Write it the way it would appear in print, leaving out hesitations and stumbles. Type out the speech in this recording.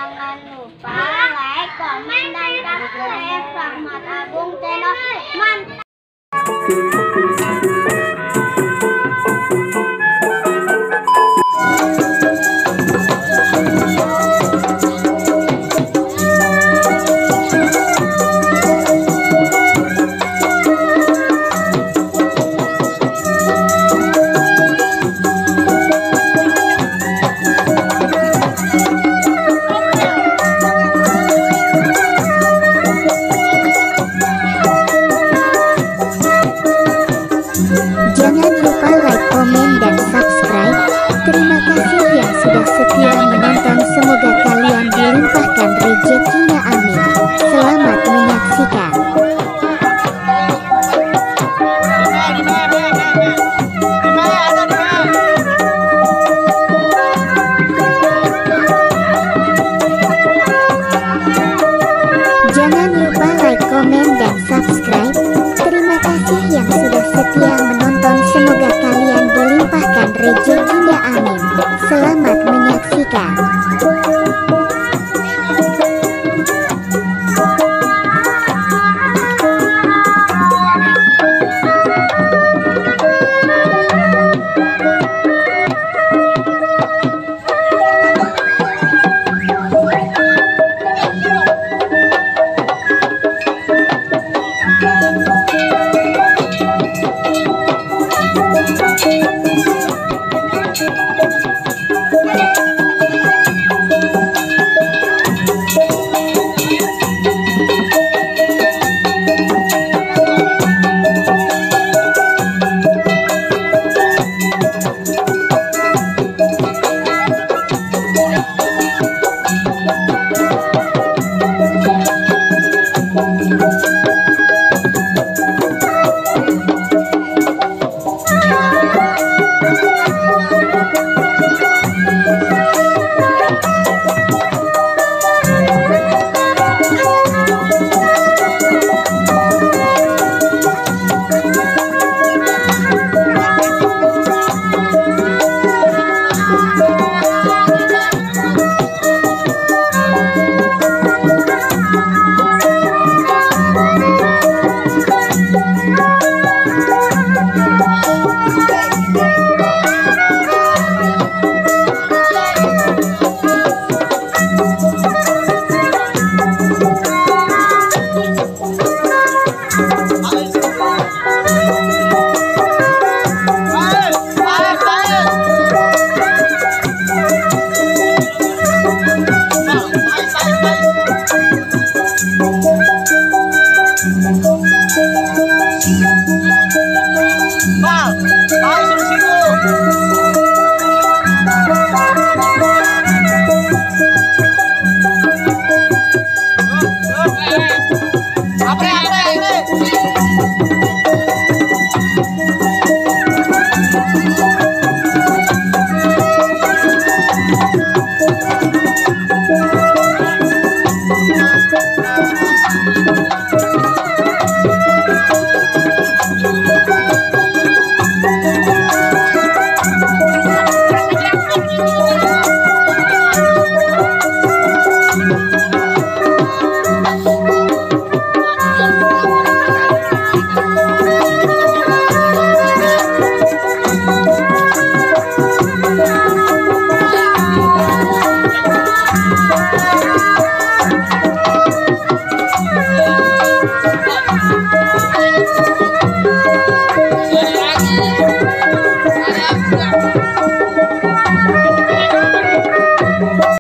Jangan lupa like, komen, dan subscribe Rahmat Agung Channel. Mantap. Jangan lupa like, komen, dan subscribe. Terima kasih yang sudah setia menonton. Semoga kalian dilimpahkan rezekinya, amin. Selamat menyaksikan. Jangan lupa like, komen, dan subscribe. Terima kasih yang sudah setia menonton. Semoga kalian dilimpahkan rezekinya, amin. Selamat menyaksikan.